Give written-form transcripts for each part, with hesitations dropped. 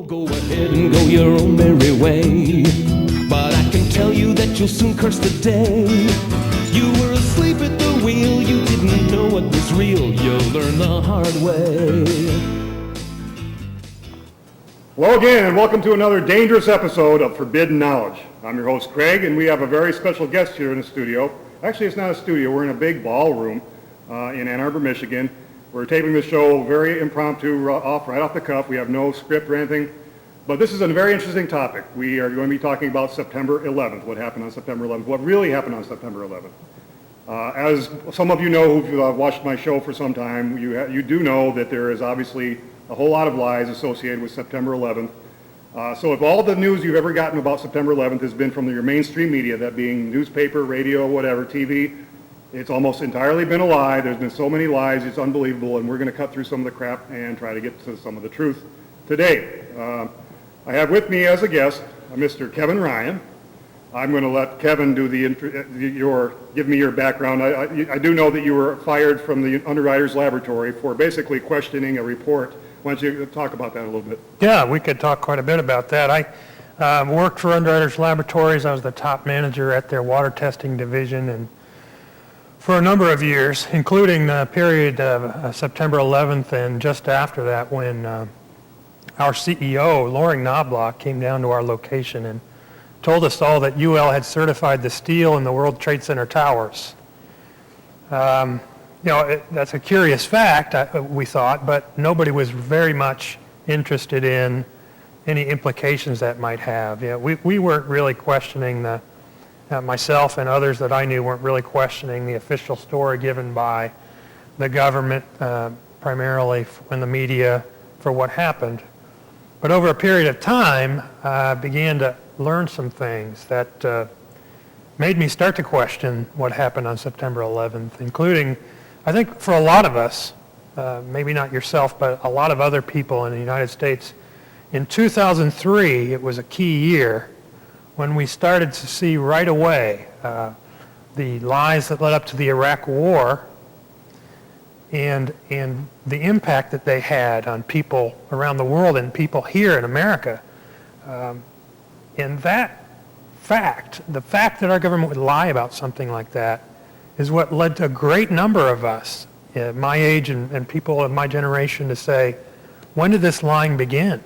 Go ahead and go your own merry way, but I can tell you that you'll soon curse the day. You were asleep at the wheel, you didn't know what was real, you'll learn the hard way. Hello again, and welcome to another dangerous episode of Forbidden Knowledge. I'm your host, Craig, and we have a very special guest here in the studio. Actually, it's not a studio. We're in a big ballroom in Ann Arbor, Michigan. We're taping the show very impromptu, right off the cuff. We have no script or anything. But this is a very interesting topic. We are going to be talking about September 11th, what happened on September 11th, what really happened on September 11th. As some of you know who've watched my show for some time, you do know that there is obviously a whole lot of lies associated with September 11th. So if all the news you've ever gotten about September 11th has been from your mainstream media, that being newspaper, radio, whatever, TV, it's almost entirely been a lie. There's been so many lies, it's unbelievable, and we're going to cut through some of the crap and try to get to some of the truth today. I have with me as a guest Mr. Kevin Ryan. I'm going to let Kevin do give me your background. I do know that you were fired from the Underwriters Laboratory for basically questioning a report. Why don't you talk about that a little bit? Yeah, we could talk quite a bit about that. I worked for Underwriters Laboratories. I was the top manager at their water testing division, and for a number of years, including the period of September 11th and just after that, when our CEO, Loring Knobloch, came down to our location and told us all that UL had certified the steel in the World Trade Center towers. That's a curious fact, we thought, but nobody was very much interested in any implications that might have. We weren't really questioning myself and others that I knew weren't really questioning the official story given by the government, primarily in the media, for what happened. But over a period of time, I began to learn some things that made me start to question what happened on September 11th, including, I think for a lot of us, maybe not yourself, but a lot of other people in the United States, in 2003, it was a key year when we started to see right away the lies that led up to the Iraq War and the impact that they had on people around the world and people here in America. And that fact, the fact that our government would lie about something like that, is what led to a great number of us, my age and people of my generation, to say, when did this lying begin,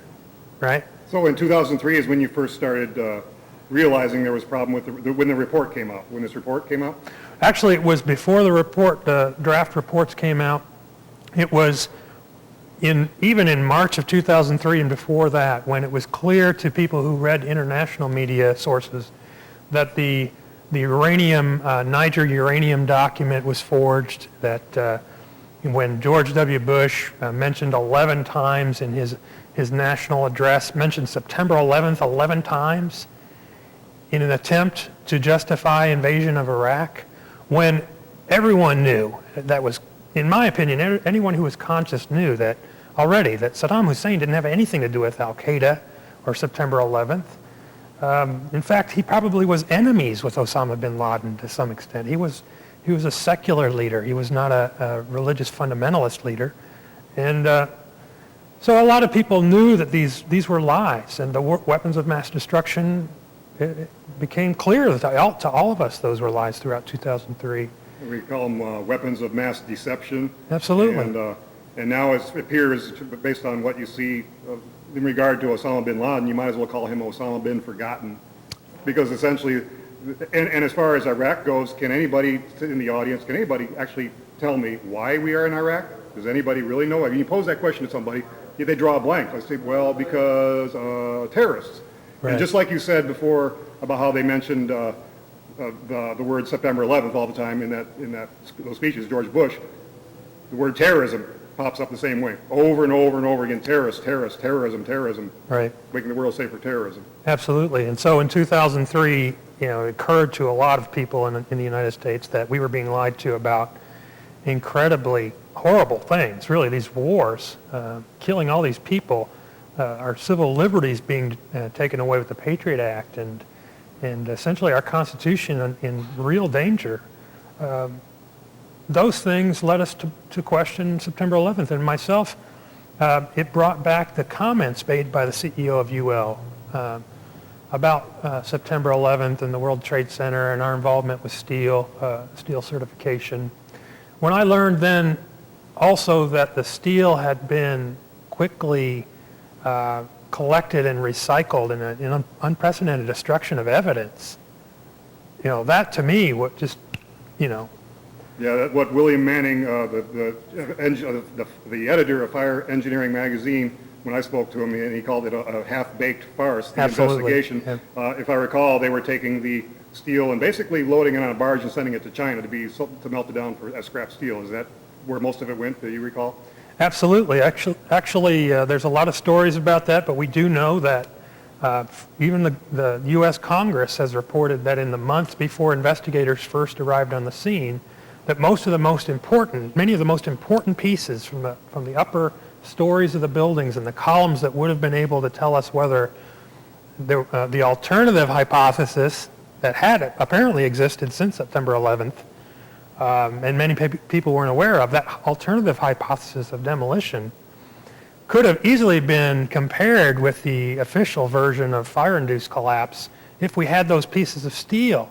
right? So in 2003 is when you first started realizing there was a problem with when the report came out, when this report came out? Actually, it was before the draft reports came out. It was even in March of 2003 and before that, when it was clear to people who read international media sources that the Niger uranium document was forged, that when George W. Bush mentioned 11 times in his national address, mentioned September 11th 11 times in an attempt to justify invasion of Iraq, when everyone knew, that was, in my opinion, anyone who was conscious knew that already, that Saddam Hussein didn't have anything to do with Al-Qaeda or September 11th. In fact, he probably was enemies with Osama bin Laden to some extent. He was a secular leader. He was not a religious fundamentalist leader. And so a lot of people knew that these were lies, and the weapons of mass destruction, it became clear to all of us those were lies throughout 2003. We call them weapons of mass deception. Absolutely. And now it appears, based on what you see in regard to Osama bin Laden, you might as well call him Osama bin Forgotten. Because essentially, and as far as Iraq goes, can anybody in the audience, can anybody actually tell me why we are in Iraq? Does anybody really know? I mean, you pose that question to somebody, they draw a blank. I say, well, because terrorists. Right. And just like you said before about how they mentioned the word September 11th all the time in those speeches, George Bush, the word terrorism pops up the same way, over and over and over again, terrorism, right, making the world safe for terrorism. Absolutely. And so in 2003, it occurred to a lot of people in the United States that we were being lied to about incredibly horrible things, really, these wars, killing all these people, our civil liberties being taken away with the Patriot Act, and essentially our Constitution in real danger. Those things led us to question September 11th. And myself, it brought back the comments made by the CEO of UL about September 11th and the World Trade Center and our involvement with steel certification. When I learned then also that the steel had been quickly collected and recycled in an unprecedented destruction of evidence, that to me, what just, Yeah, what William Manning, the editor of Fire Engineering magazine, when I spoke to him, and he called it a half-baked farce, the Absolutely. investigation. If I recall, they were taking the steel and basically loading it on a barge and sending it to China to melt it down as scrap steel. Is that where most of it went, do you recall? Absolutely. Actually, there's a lot of stories about that, but we do know that even the U.S. Congress has reported that in the months before investigators first arrived on the scene, that many of the most important pieces from the upper stories of the buildings and the columns that would have been able to tell us whether the alternative hypothesis that had apparently existed since September 11th, and many people weren't aware of, that alternative hypothesis of demolition could have easily been compared with the official version of fire-induced collapse if we had those pieces of steel.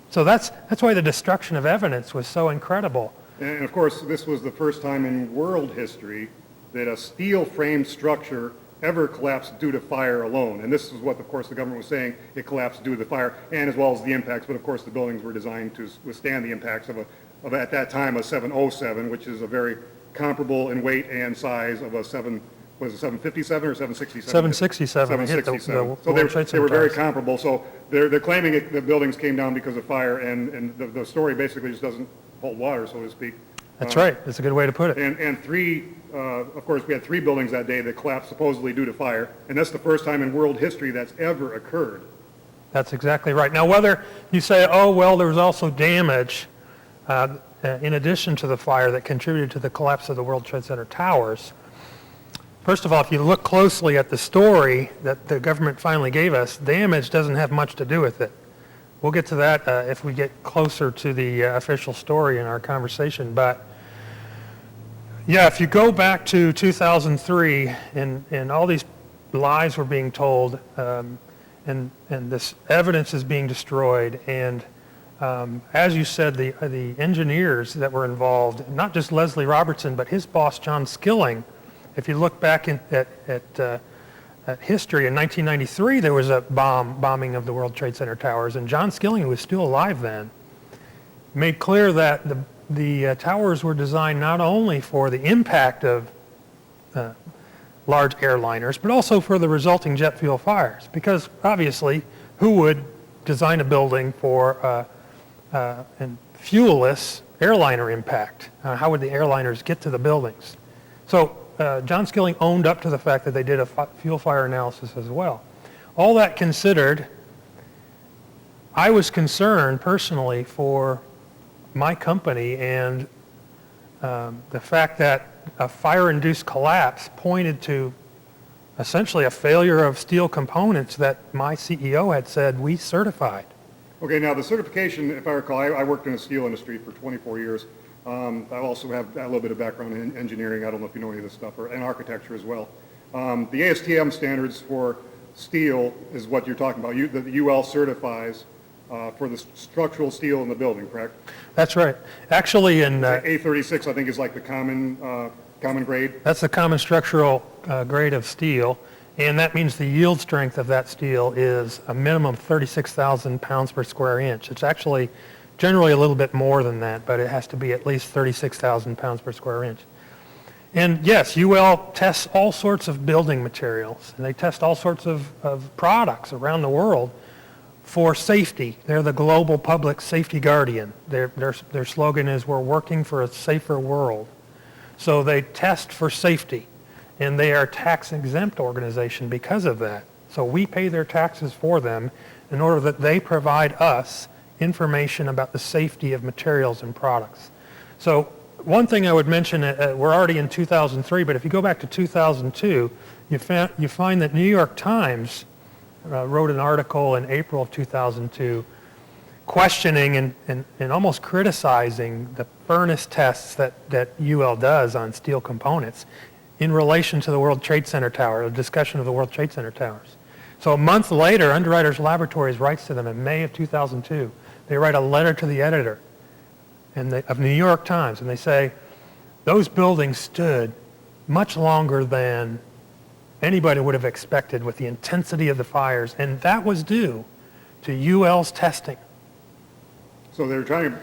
So that's why the destruction of evidence was so incredible. And of course, this was the first time in world history that a steel-framed structure ever collapsed due to fire alone. And this is what, of course, the government was saying, it collapsed due to the fire, and as well as the impacts. But of course, the buildings were designed to withstand the impacts of at that time, a 707, which is a very comparable in weight and size of a 757 or 767? 767. 767. So they were very comparable. So they're claiming the buildings came down because of fire, and the story basically just doesn't hold water, so to speak. That's right. That's a good way to put it. And of course, we had 3 buildings that day that collapsed supposedly due to fire, and that's the first time in world history that's ever occurred. That's exactly right. Now, whether you say, oh, well, there was also damage in addition to the fire that contributed to the collapse of the World Trade Center towers, first of all, if you look closely at the story that the government finally gave us, damage doesn't have much to do with it. We'll get to that if we get closer to the official story in our conversation. But yeah, if you go back to 2003 and all these lies were being told and this evidence is being destroyed, and as you said, the engineers that were involved, not just Leslie Robertson, but his boss, John Skilling, if you look back at history, in 1993, there was a bombing of the World Trade Center towers, and John Skilling, who was still alive then, made clear that the towers were designed not only for the impact of large airliners, but also for the resulting jet fuel fires. Because obviously, who would design a building for fuelless airliner impact? How would the airliners get to the buildings? So John Skilling owned up to the fact that they did a fuel fire analysis as well. All that considered, I was concerned personally for my company and the fact that a fire-induced collapse pointed to essentially a failure of steel components that my CEO had said we certified. Okay, now the certification, if I recall, I worked in the steel industry for 24 years. I also have a little bit of background in engineering. I don't know if you know any of this stuff, and architecture as well. The ASTM standards for steel is what you're talking about. The UL certifies for the structural steel in the building, correct? That's right. Actually, in A36, I think, is like the common grade. That's the common structural grade of steel, and that means the yield strength of that steel is a minimum of 36,000 pounds per square inch. It's actually generally a little bit more than that, but it has to be at least 36,000 pounds per square inch. And yes, UL tests all sorts of building materials, and they test all sorts of products around the world for safety. They're the global public safety guardian. Their slogan is, we're working for a safer world. So they test for safety, and they are a tax-exempt organization because of that. So we pay their taxes for them in order that they provide us information about the safety of materials and products. So one thing I would mention, we're already in 2003, but if you go back to 2002, you find that New York Times wrote an article in April of 2002 questioning and almost criticizing the furnace tests that UL does on steel components. in relation to the World Trade Center tower, a discussion of the World Trade Center towers. So a month later, Underwriters Laboratories writes to them in May of 2002. They write a letter to the editor of New York Times, and they say, those buildings stood much longer than anybody would have expected with the intensity of the fires, and that was due to UL's testing. So they're trying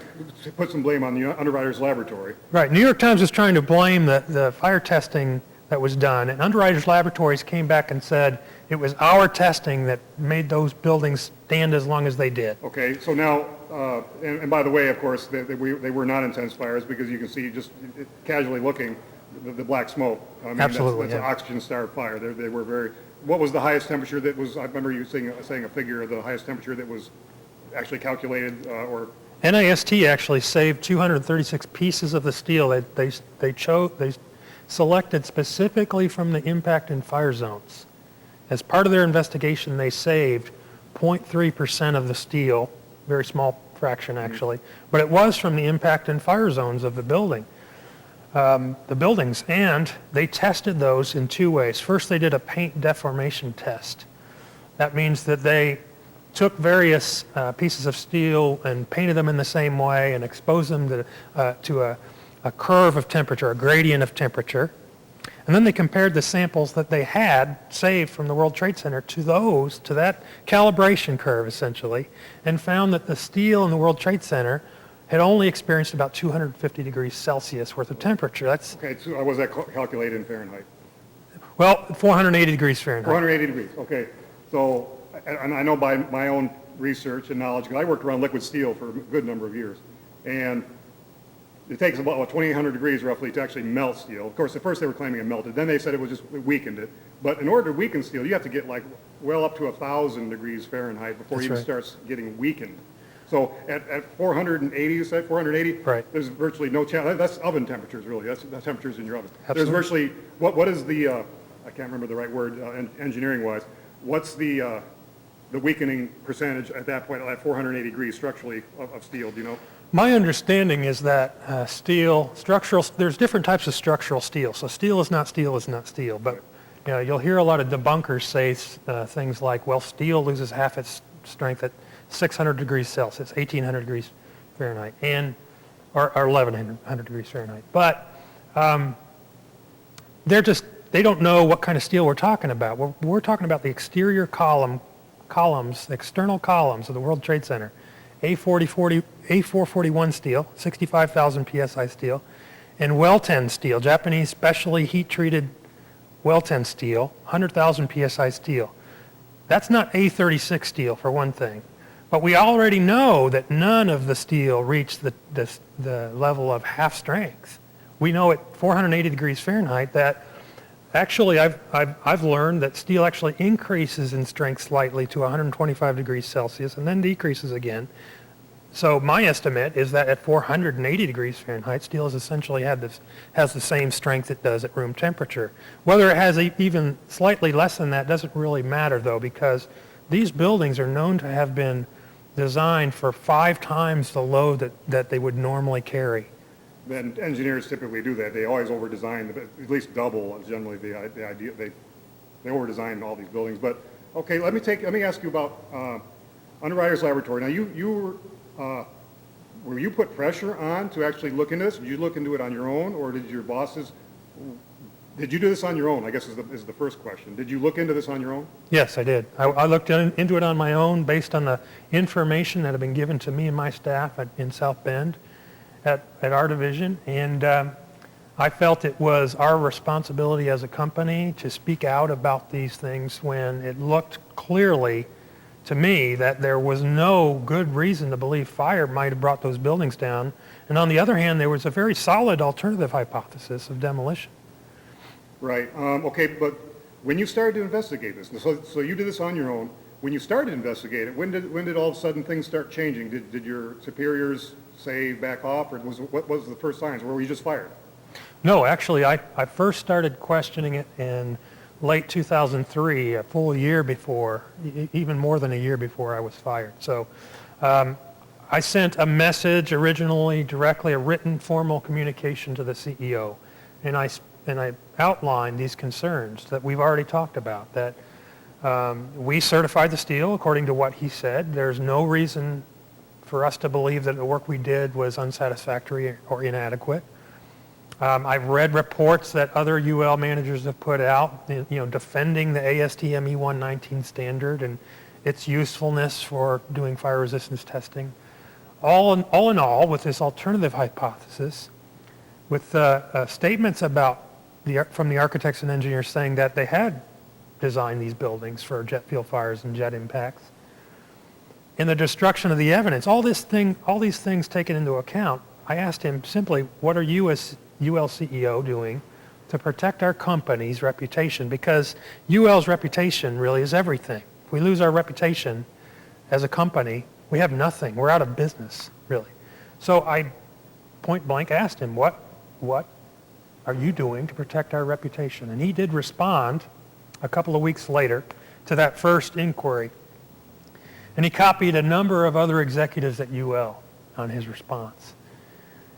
to put some blame on the Underwriters Laboratory. Right. New York Times is trying to blame the fire testing that was done, and Underwriters Laboratories came back and said it was our testing that made those buildings stand as long as they did. Okay, so now, and by the way, of course, they were not intense fires because you can see just casually looking the black smoke. I mean, Absolutely, that's an oxygen-starved fire. They were very. What was the highest temperature that was? I remember you saying a figure of the highest temperature that was actually calculated or. NIST actually saved 236 pieces of the steel that they selected specifically from the impact and fire zones. As part of their investigation, they saved 0.3% of the steel, very small fraction actually, but it was from the impact and fire zones of the buildings, and they tested those in two ways. First, they did a paint deformation test. That means that they took various pieces of steel and painted them in the same way and exposed them to a curve of temperature, a gradient of temperature. And then they compared the samples that they had saved from the World Trade Center to that calibration curve, essentially, and found that the steel in the World Trade Center had only experienced about 250 degrees Celsius worth of temperature. That's Okay, so was that calculated in Fahrenheit? well, 480 degrees Fahrenheit. 480 degrees, okay. So, and I know by my own research and knowledge, because I worked around liquid steel for a good number of years, and it takes about 2,800 degrees roughly to actually melt steel. Of course, at first they were claiming it melted. Then they said it weakened it. But in order to weaken steel, you have to get like well up to 1,000 degrees Fahrenheit before it even starts getting weakened. So at 480, you said 480? Right. There's virtually no chance. That's oven temperatures, really. That's temperatures in your oven. Absolutely. There's virtually, what is the, I can't remember the right word engineering-wise, what's the weakening percentage at that point, at 480 degrees structurally of steel, do you know? My understanding is that there's different types of structural steel. So steel is not steel is not steel. But you'll hear a lot of debunkers say things like, well, steel loses half its strength at 600 degrees Celsius, 1,800 degrees Fahrenheit, or 1,100 degrees Fahrenheit. But they don't know what kind of steel we're talking about. We're talking about the exterior columns, the external columns of the World Trade Center. A441 steel, 65,000 psi steel, and Welten steel, Japanese specially heat-treated Welten steel, 100,000 psi steel. That's not A36 steel, for one thing. But we already know that none of the steel reached the level of half strength. We know at 480 degrees Fahrenheit that actually I've learned that steel actually increases in strength slightly to 125 degrees Celsius and then decreases again. So my estimate is that at 480 degrees Fahrenheit, steel has essentially has the same strength it does at room temperature. Whether it has even slightly less than that doesn't really matter, though, because these buildings are known to have been designed for 5 times the load that they would normally carry. Then engineers typically do that. They always over-design, at least double is generally the idea. They over-design all these buildings. But okay, let me ask you about Underwriters Laboratory. Now were you put pressure on to actually look into this? Did you look into it on your own, or did your bosses? Did you do this on your own? I guess is the first question. Did you look into this on your own? Yes, I did. I looked into it on my own based on the information that had been given to me and my staff in South Bend at our division, and I felt it was our responsibility as a company to speak out about these things when it looked clearly to me that there was no good reason to believe fire might have brought those buildings down. And on the other hand, there was a very solid alternative hypothesis of demolition. Right. Okay, but when you started to investigate this, so you did this on your own. When you started to investigate it, when did all of a sudden things start changing? Did your superiors say back off, or what was the first signs? Or were you just fired? No, actually, I first started questioning it in late 2003, a full year before, even more than a year before I was fired. So I sent a message originally directly, a written formal communication to the CEO. And I I outlined these concerns that we've already talked about, that we certified the steel according to what he said. There's no reason for us to believe that the work we did was unsatisfactory or inadequate. I've read reports that other UL managers have put out, defending the ASTM E119 standard and its usefulness for doing fire resistance testing. All in all, with this alternative hypothesis, with statements from the architects and engineers saying that they had designed these buildings for jet fuel fires and jet impacts, and the destruction of the evidence, all these things taken into account, I asked him simply, what are you as UL CEO doing to protect our company's reputation? Because UL's reputation really is everything. If we lose our reputation as a company, we have nothing. We're out of business, really. So I point blank asked him, what are you doing to protect our reputation? And he did respond a couple of weeks later to that first inquiry. And he copied a number of other executives at UL on his response.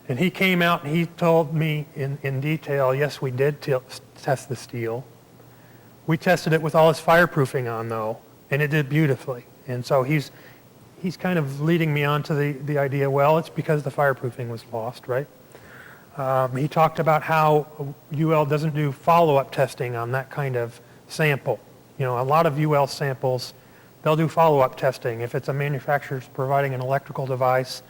And he came out and he told me in detail, yes, we did test the steel. We tested it with all its fireproofing on, though, and it did beautifully. And so he's kind of leading me on to the idea, well, it's because the fireproofing was lost, right? He talked about how UL doesn't do follow-up testing on that kind of sample. A lot of UL samples, they'll do follow-up testing. If it's a manufacturer's providing an electrical device,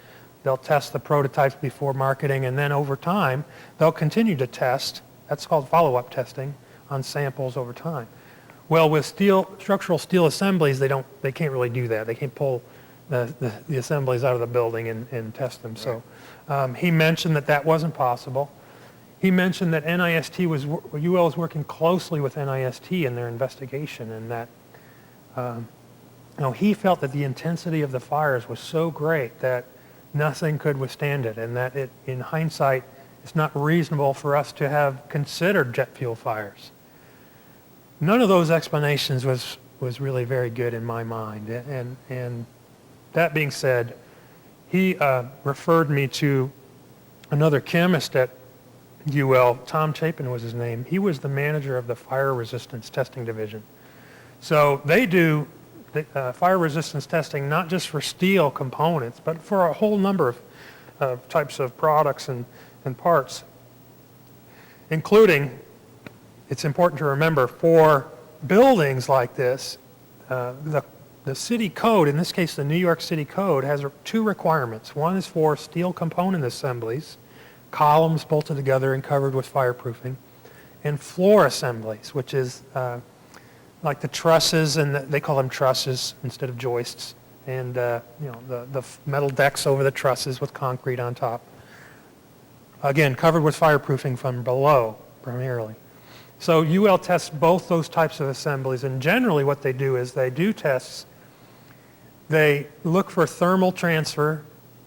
they'll test the prototypes before marketing, and then over time, they'll continue to test. That's called follow-up testing on samples over time. Well, with structural steel assemblies, they can't really do that. They can't pull the assemblies out of the building and test them. Right. So he mentioned that wasn't possible. He mentioned that UL was working closely with NIST in their investigation, and that he felt that the intensity of the fires was so great that nothing could withstand it, and that in hindsight, it's not reasonable for us to have considered jet fuel fires. None of those explanations was really very good in my mind. And that being said, he referred me to another chemist at UL. Tom Chapin was his name. He was the manager of the fire resistance testing division. So they do fire resistance testing not just for steel components, but for a whole number of types of products and parts, including, it's important to remember, for buildings like this, the city code, in this case the New York City Code, has two requirements. One is for steel component assemblies, columns bolted together and covered with fireproofing, and floor assemblies, which is like the trusses, and they call them trusses instead of joists, and the metal decks over the trusses with concrete on top. Again, covered with fireproofing from below, primarily. So UL tests both those types of assemblies, and generally what they do is they do tests. They look for thermal transfer,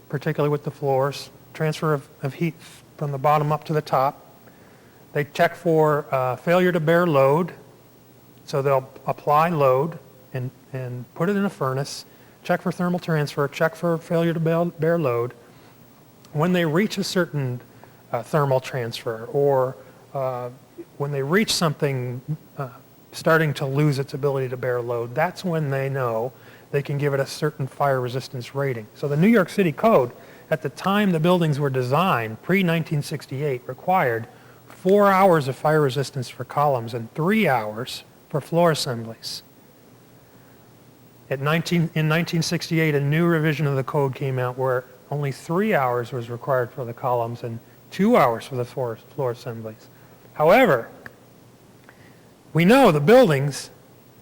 particularly with the floors, transfer of heat from the bottom up to the top. They check for failure to bear load. So they'll apply load and put it in a furnace, check for thermal transfer, check for failure to bear load. When they reach a certain thermal transfer, or when they reach something starting to lose its ability to bear load, that's when they know they can give it a certain fire resistance rating. So the New York City Code, at the time the buildings were designed, pre-1968, required 4 hours of fire resistance for columns and 3 hours for floor assemblies. In 1968, a new revision of the code came out where only 3 hours was required for the columns and 2 hours for the floor assemblies. However, we know the buildings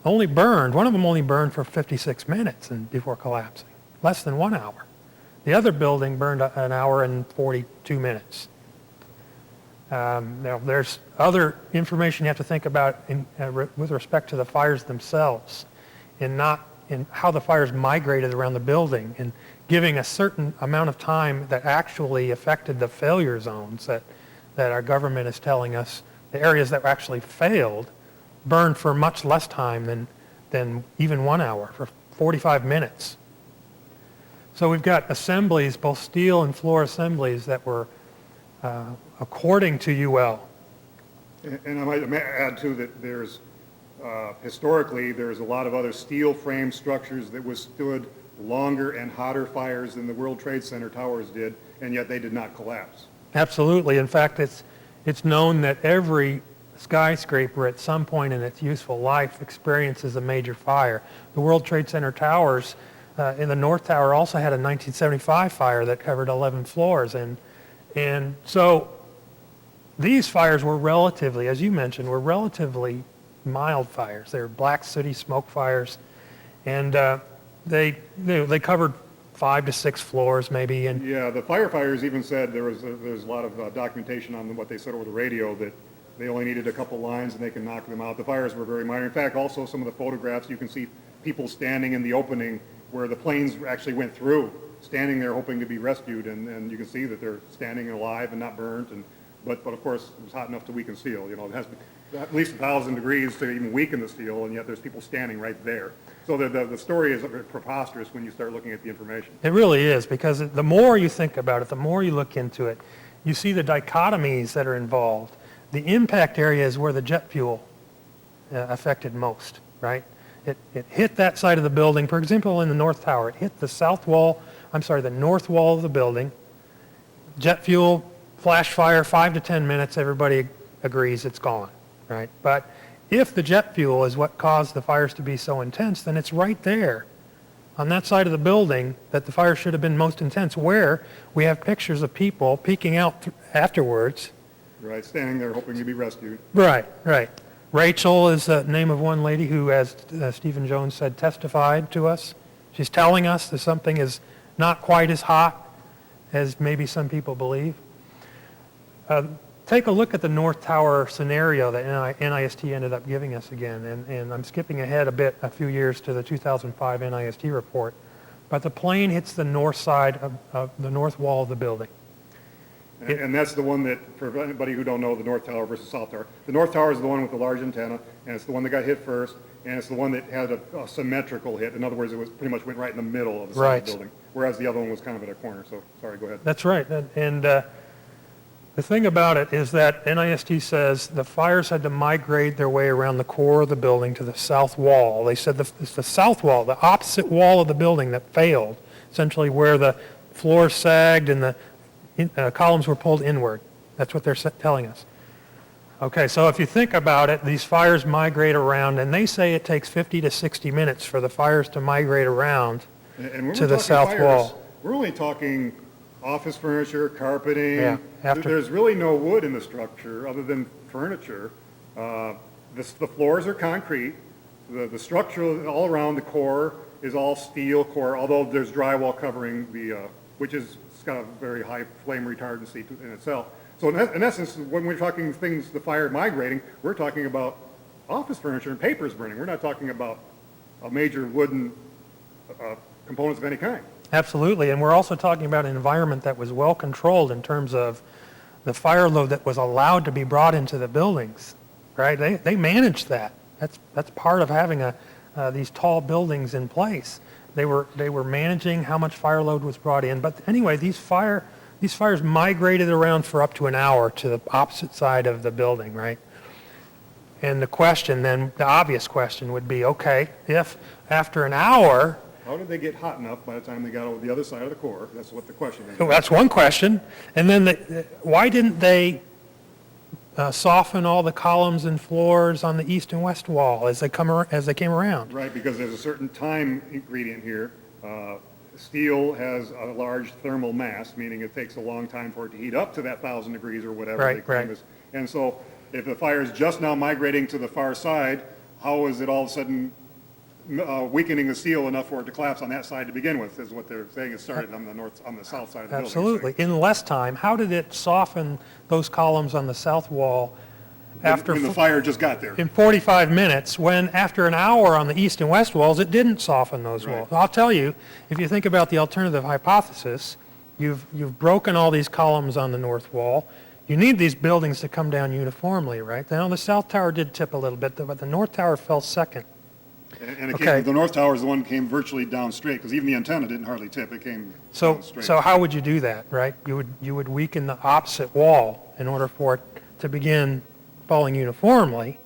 one of them only burned for 56 minutes before collapsing, less than 1 hour. The other building burned an hour and 42 minutes. Now, there's other information you have to think about with respect to the fires themselves, and how the fires migrated around the building, and giving a certain amount of time that actually affected the failure zones that our government is telling us, the areas that actually failed, burned for much less time than even 1 hour, for 45 minutes. So we've got assemblies, both steel and floor assemblies, that were according to UL, And I might add too that there's, historically, there's a lot of other steel frame structures that withstood longer and hotter fires than the World Trade Center towers did, and yet they did not collapse. Absolutely. In fact, it's known that every skyscraper at some point in its useful life experiences a major fire. The World Trade Center towers in the North Tower also had a 1975 fire that covered 11 floors. And so these fires were relatively, as you mentioned, were relatively mild fires. They were black sooty smoke fires, and they covered 5 to 6 floors maybe. And Yeah, the firefighters even said there's a lot of documentation on what they said over the radio, that they only needed a couple lines and they can knock them out. The fires were very minor. In fact, also some of the photographs, you can see people standing in the opening where the planes actually went through, standing there hoping to be rescued, and you can see that they're standing alive and not burnt. But of course, it was hot enough to weaken steel. You know, it has at least 1,000 degrees to even weaken the steel, and yet there's people standing right there. So the story is preposterous when you start looking at the information. it really is, because the more you think about it, the more you look into it, you see the dichotomies that are involved. The impact area is where the jet fuel affected most, right? It hit that side of the building. For example, in the North Tower, it hit the the north wall of the building. Jet fuel, flash fire, 5 to 10 minutes, everybody agrees it's gone, right? But if the jet fuel is what caused the fires to be so intense, then it's right there on that side of the building that the fire should have been most intense, where we have pictures of people peeking out afterwards. Right, standing there hoping to be rescued. Right. Rachel is the name of one lady who, as Stephen Jones said, testified to us. She's telling us that something is not quite as hot as maybe some people believe. Take a look at the North Tower scenario that NIST ended up giving us again, and I'm skipping ahead a few years to the 2005 NIST report, but the plane hits the north side of the north wall of the building. And that's the one that, for anybody who don't know, the North Tower versus South Tower. The North Tower is the one with the large antenna, and it's the one that got hit first, and it's the one that had a symmetrical hit. In other words, it was pretty much went right in the middle of the side of the building, whereas the other one was kind of at a corner. So, sorry, go ahead. That's right. And the thing about it is that NIST says the fires had to migrate their way around the core of the building to the south wall. They said it's the south wall, the opposite wall of the building that failed, essentially where the floor sagged and the columns were pulled inward. That's what they're telling us. Okay, so if you think about it, these fires migrate around, and they say it takes 50 to 60 minutes for the fires to migrate around to the south wall. We're only talking office furniture, carpeting. Yeah, There's really no wood in the structure other than furniture. The floors are concrete. The structure all around the core is all steel core, although there's drywall covering which is got a very high flame retardancy in itself. So in essence, when we're talking things, the fire migrating, we're talking about office furniture and papers burning. We're not talking about a major wooden components of any kind. Absolutely, and we're also talking about an environment that was well controlled in terms of the fire load that was allowed to be brought into the buildings, right? They managed that. That's part of having these tall buildings in place. They were managing how much fire load was brought in. But anyway, these fires migrated around for up to an hour to the opposite side of the building, right? And the obvious question would be, okay, if after an hour... How did they get hot enough by the time they got over the other side of the core? That's what the question is. Well, that's one question. And then why didn't they soften all the columns and floors on the east and west wall as they came around? Right, because there's a certain time ingredient here. Steel has a large thermal mass, meaning it takes a long time for it to heat up to that 1,000 degrees or whatever. Right. And so if the fire is just now migrating to the far side, how is it all of a sudden weakening the steel enough for it to collapse on that side to begin with, is what they're saying. It started on the south side of the building. Absolutely. In less time, how did it soften those columns on the south wall when the fire just got there? In 45 minutes, when after an hour on the east and west walls, it didn't soften those walls. I'll tell you, if you think about the alternative hypothesis, you've broken all these columns on the north wall. You need these buildings to come down uniformly, right? Now, the south tower did tip a little bit, but the north tower fell second. And the North Tower is the one that came virtually down straight, because even the antenna didn't hardly tip. It came down straight. So how would you do that, right? You would weaken the opposite wall in order for it to begin falling uniformly.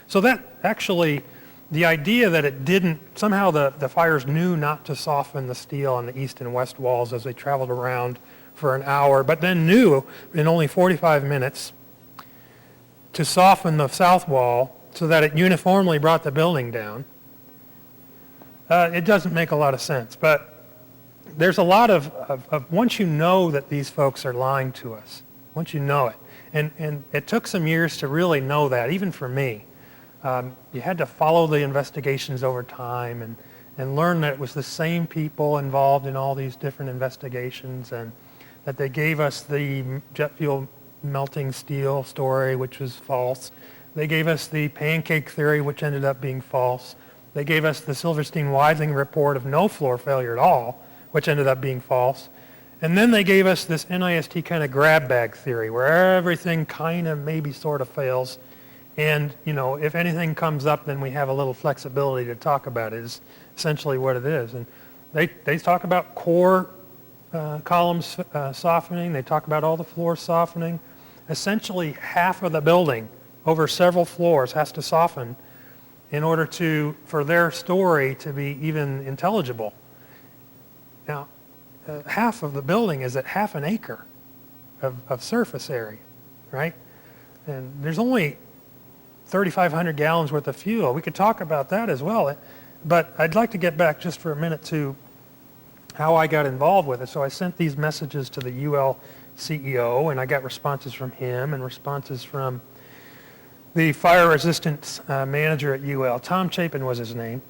So that actually, the idea that it didn't, somehow the fires knew not to soften the steel on the east and west walls as they traveled around for an hour, but then knew in only 45 minutes to soften the south wall so that it uniformly brought the building down. It doesn't make a lot of sense, but there's a lot of once you know that these folks are lying to us, once you know it, and it took some years to really know that, even for me. You had to follow the investigations over time and learn that it was the same people involved in all these different investigations, and that they gave us the jet fuel melting steel story, which was false. They gave us the pancake theory, which ended up being false. They gave us the Silverstein-Weisling report of no floor failure at all, which ended up being false. And then they gave us this NIST kind of grab bag theory, where everything kind of maybe sort of fails. And, you know, if anything comes up, then we have a little flexibility to talk about it, is essentially what it is. And they talk about core columns softening. They talk about all the floors softening. Essentially, half of the building over several floors has to soften in order for their story to be even intelligible. Now, half of the building is at half an acre of surface area, right? And there's only 3,500 gallons worth of fuel. We could talk about that as well, but I'd like to get back just for a minute to how I got involved with it. So I sent these messages to the UL CEO, and I got responses from him and responses from the fire resistance manager at UL. Tom Chapin was his name.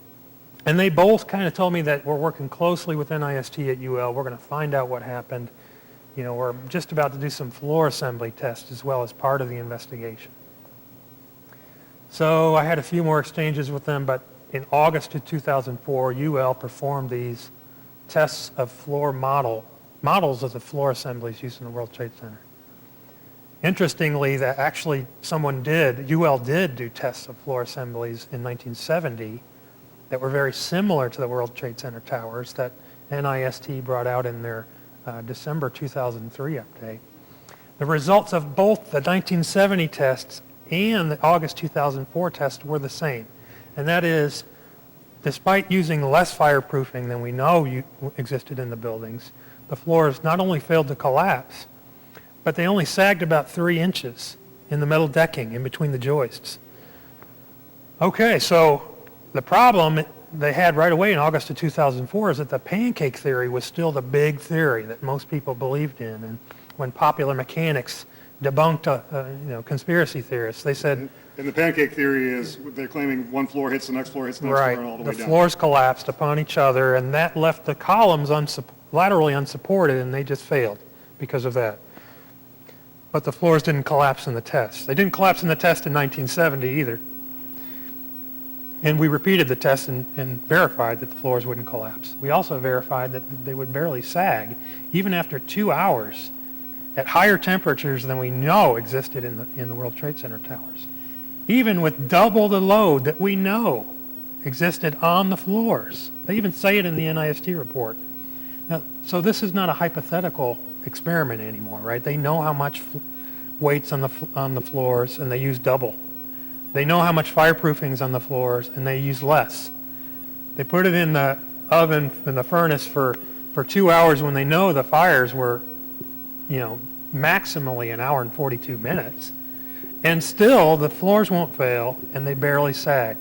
And they both kind of told me that we're working closely with NIST at UL. We're going to find out what happened. You know, we're just about to do some floor assembly tests as well as part of the investigation. So I had a few more exchanges with them, but in August of 2004, UL performed these tests of floor models of the floor assemblies used in the World Trade Center. Interestingly, that actually UL did do tests of floor assemblies in 1970 that were very similar to the World Trade Center towers that NIST brought out in their December 2003 update. The results of both the 1970 tests and the August 2004 test were the same. And that is, despite using less fireproofing than we know existed in the buildings, the floors not only failed to collapse, but they only sagged about 3 inches in the metal decking in between the joists. Okay, so the problem they had right away in August of 2004 is that the pancake theory was still the big theory that most people believed in. And when Popular Mechanics debunked conspiracy theorists, they said... And the pancake theory is they're claiming one floor hits the next floor, hits the next floor, and all the way down. The floors collapsed upon each other, and that left the columns laterally unsupported, and they just failed because of that. But the floors didn't collapse in the test. They didn't collapse in the test in 1970 either. And we repeated the test and verified that the floors wouldn't collapse. We also verified that they would barely sag, even after 2 hours, at higher temperatures than we know existed in the World Trade Center towers. Even with double the load that we know existed on the floors. They even say it in the NIST report. Now, so this is not a hypothetical experiment anymore, right? They know how much weight's on the floors, and they use double. They know how much fireproofing is on the floors, and they use less. They put it in the oven, in the furnace for 2 hours when they know the fires were, maximally an hour and 42 minutes. And still, the floors won't fail, and they barely sag.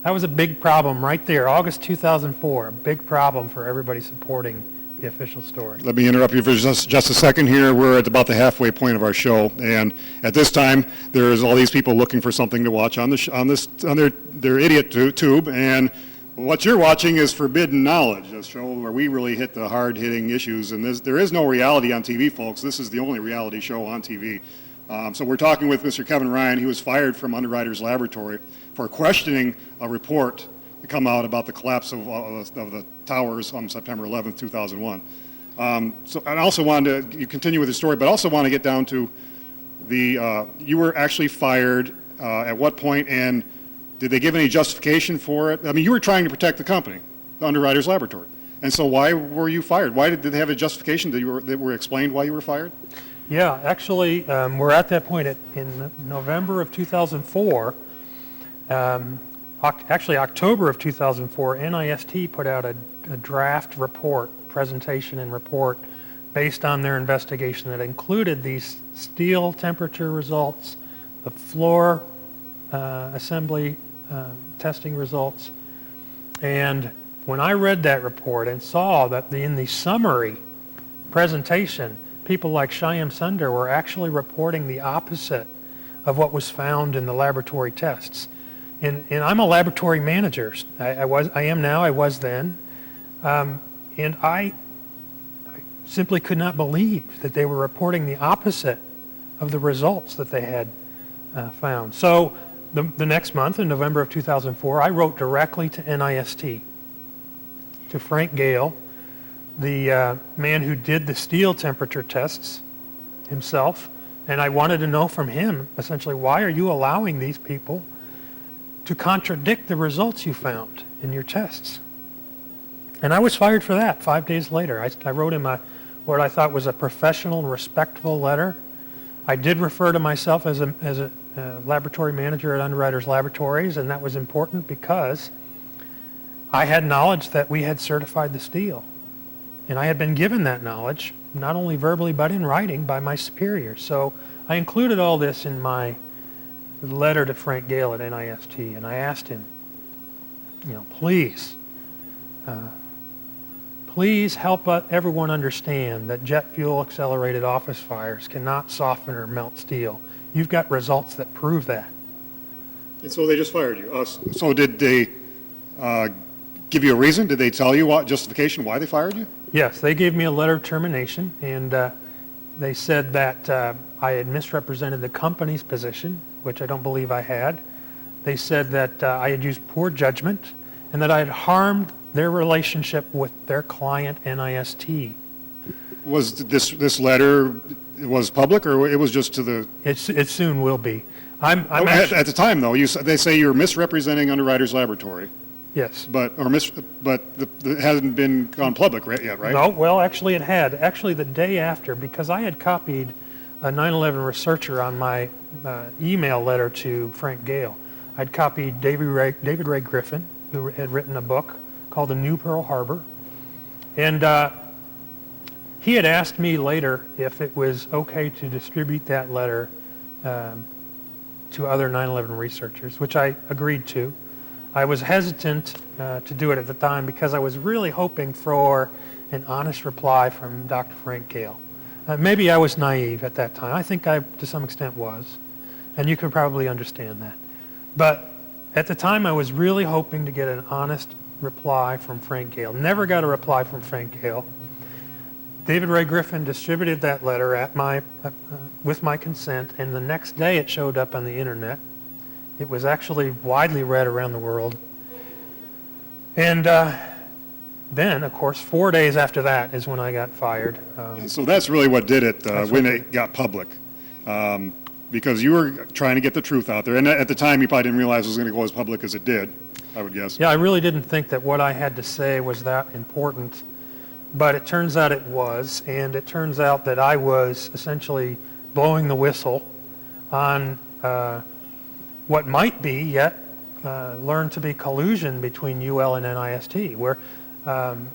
That was a big problem right there, August 2004, a big problem for everybody supporting the official story. Let me interrupt you for just a second here. We're at about the halfway point of our show, and at this time, there's all these people looking for something to watch on their idiot tube, and what you're watching is Forbidden Knowledge, a show where we really hit the hard-hitting issues, and there is no reality on TV, folks. This is the only reality show on TV. So we're talking with Mr. Kevin Ryan. He was fired from Underwriters Laboratory for questioning a report to come out about the collapse of the towers on September 11th, 2001. So I also wanted to, you continue with the story, but also want to get down to you were actually fired at what point, and did they give any justification for it? I mean, you were trying to protect the company, the Underwriters Laboratory. And so why were you fired? Why did they have a justification that were explained why you were fired? Yeah, actually, we're at that point in November of 2004. Actually, October of 2004, NIST put out a draft report, presentation and report, based on their investigation that included these steel temperature results, the floor assembly testing results. And when I read that report and saw that in the summary presentation, people like Shyam Sunder were actually reporting the opposite of what was found in the laboratory tests. And I'm a laboratory manager. I am now, I was then. And I simply could not believe that they were reporting the opposite of the results that they had found. So the next month, in November of 2004, I wrote directly to NIST, to Frank Gale, the man who did the steel temperature tests himself, and I wanted to know from him, essentially, why are you allowing these people to contradict the results you found in your tests? And I was fired for that 5 days later. I wrote him what I thought was a professional and respectful letter. I did refer to myself as a laboratory manager at Underwriters Laboratories, and that was important because I had knowledge that we had certified the steel. And I had been given that knowledge, not only verbally but in writing, by my superiors. So I included all this in my letter to Frank Gale at NIST, and I asked him, please help everyone understand that jet fuel accelerated office fires cannot soften or melt steel. You've got results that prove that. And so they just fired you. So did they give you a reason? Did they tell you justification why they fired you? Yes, they gave me a letter of termination, and they said that I had misrepresented the company's position, which I don't believe I had. They said that I had used poor judgment and that I had harmed their relationship with their client, NIST. Was this letter was public, or it was just to the... It soon will be. At the time, though, they say you're misrepresenting Underwriters Laboratory. Yes. But it hasn't been gone public yet, right? No, well, actually it had. Actually, the day after, because I had copied a 9/11 researcher on my email letter to Frank Gale. I'd copied David Ray Griffin, who had written a book called The New Pearl Harbor. And he had asked me later if it was okay to distribute that letter to other 9/11 researchers, which I agreed to. I was hesitant to do it at the time because I was really hoping for an honest reply from Dr. Frank Gale. Maybe I was naive at that time. I think I, to some extent, was. And you can probably understand that. But at the time, I was really hoping to get an honest reply from Frank Gale. Never got a reply from Frank Gale. David Ray Griffin distributed that letter with my consent, and the next day it showed up on the internet. It was actually widely read around the world. And then, of course, 4 days after that is when I got fired. So that's really what did it when it got public. Because you were trying to get the truth out there. And at the time, you probably didn't realize it was going to go as public as it did, I would guess. Yeah, I really didn't think that what I had to say was that important. But it turns out it was. And it turns out that I was essentially blowing the whistle on what might be yet learned to be collusion between UL and NIST, where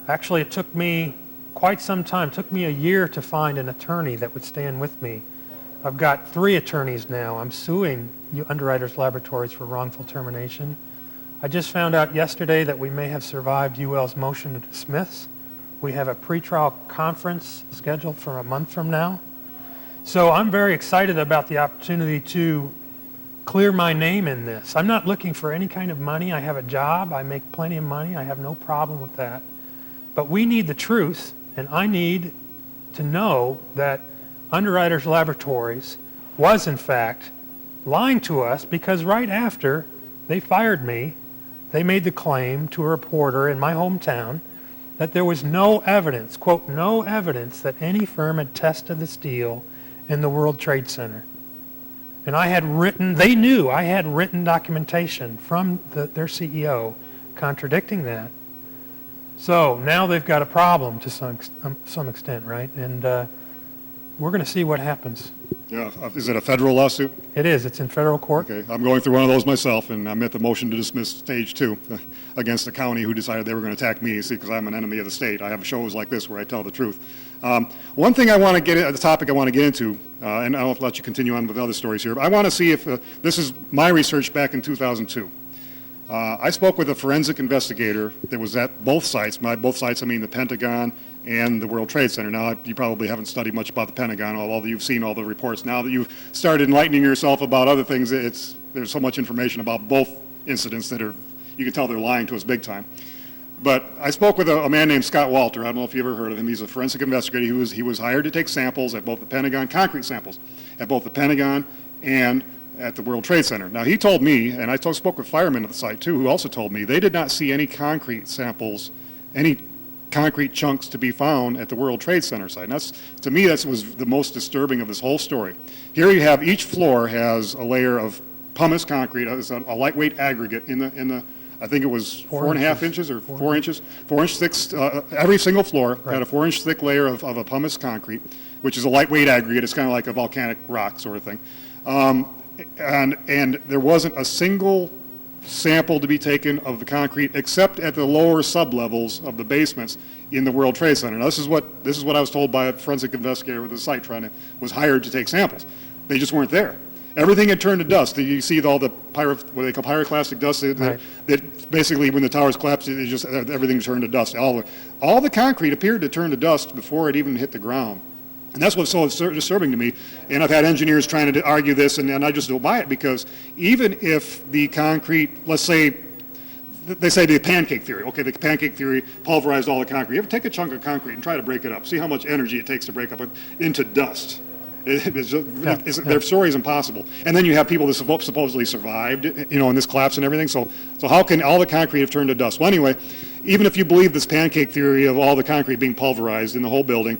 actually it took me quite some time. It took me a year to find an attorney that would stand with me. I've got 3 attorneys now. I'm suing Underwriters Laboratories for wrongful termination. I just found out yesterday that we may have survived UL's motion to dismiss. We have a pretrial conference scheduled for a month from now. So I'm very excited about the opportunity to clear my name in this. I'm not looking for any kind of money. I have a job. I make plenty of money. I have no problem with that. But we need the truth, and I need to know that Underwriters Laboratories was, in fact, lying to us, because right after they fired me, they made the claim to a reporter in my hometown that there was no evidence, quote, no evidence that any firm had tested the steel in the World Trade Center. And they knew I had written documentation from their CEO contradicting that. So now they've got a problem to some extent, right? And we're going to see what happens. Yeah, is it a federal lawsuit? It is. It's in federal court. Okay, I'm going through one of those myself, and I'm at the motion to dismiss stage 2 against the county who decided they were going to attack me, see, because I'm an enemy of the state. I have shows like this where I tell the truth. One thing I want to get at, the topic I want to get into, and I'll let you continue on with other stories here, but I want to see if, this is my research back in 2002. I spoke with a forensic investigator that was at both sites. By both sites, I mean the Pentagon and the World Trade Center. Now, you probably haven't studied much about the Pentagon, although you've seen all the reports. Now that you've started enlightening yourself about other things, there's so much information about both incidents that you can tell they're lying to us big time. But I spoke with a man named Scott Walter. I don't know if you ever heard of him. He's a forensic investigator. He was hired to take samples at both the Pentagon, concrete samples, at both the Pentagon and at the World Trade Center. Now, he told me, and I spoke with firemen at the site too, who also told me they did not see any concrete samples, any concrete chunks to be found at the World Trade Center site. And to me, that was the most disturbing of this whole story. Here you have each floor has a layer of pumice concrete, a lightweight aggregate in the I think it was 4.5 inches or 4 inches, 4-inch thick. Every single floor had a 4-inch thick layer of a pumice concrete, which is a lightweight aggregate. It's kind of like a volcanic rock sort of thing. And there wasn't a single sample to be taken of the concrete except at the lower sublevels of the basements in the World Trade Center. Now, this is what I was told by a forensic investigator with the site was hired to take samples. They just weren't there. Everything had turned to dust. You see all the what they call pyroclastic dust. That basically, when the towers collapsed, everything turned to dust. All the concrete appeared to turn to dust before it even hit the ground. And that's what's so disturbing to me. And I've had engineers trying to argue this, and I just don't buy it, because even if the concrete, let's say, they say the pancake theory. Okay, the pancake theory pulverized all the concrete. You ever take a chunk of concrete and try to break it up? See how much energy it takes to break up into dust. Their story is impossible. And then you have people that supposedly survived, in this collapse and everything. So how can all the concrete have turned to dust? Well, anyway, even if you believe this pancake theory of all the concrete being pulverized in the whole building,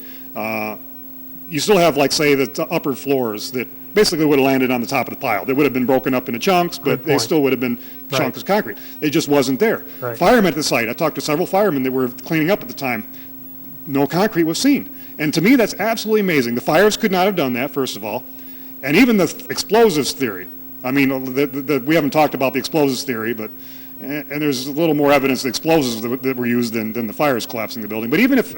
you still have, like, say, the upper floors that basically would have landed on the top of the pile. They would have been broken up into chunks, but they still would have been chunks of concrete. It just wasn't there. Right. Firemen at the site, I talked to several firemen that were cleaning up at the time. No concrete was seen. And to me, that's absolutely amazing. The fires could not have done that, first of all. And even the explosives theory. I mean, we haven't talked about the explosives theory, and there's a little more evidence of explosives that were used than the fires collapsing the building. But even if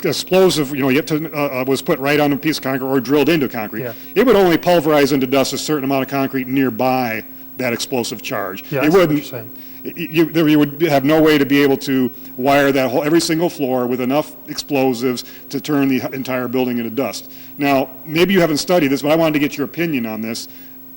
explosive, was put right on a piece of concrete or drilled into concrete, it would only pulverize into dust a certain amount of concrete nearby that explosive charge. Yeah, it wouldn't. You would have no way to be able to wire every single floor with enough explosives to turn the entire building into dust. Now, maybe you haven't studied this, but I wanted to get your opinion on this.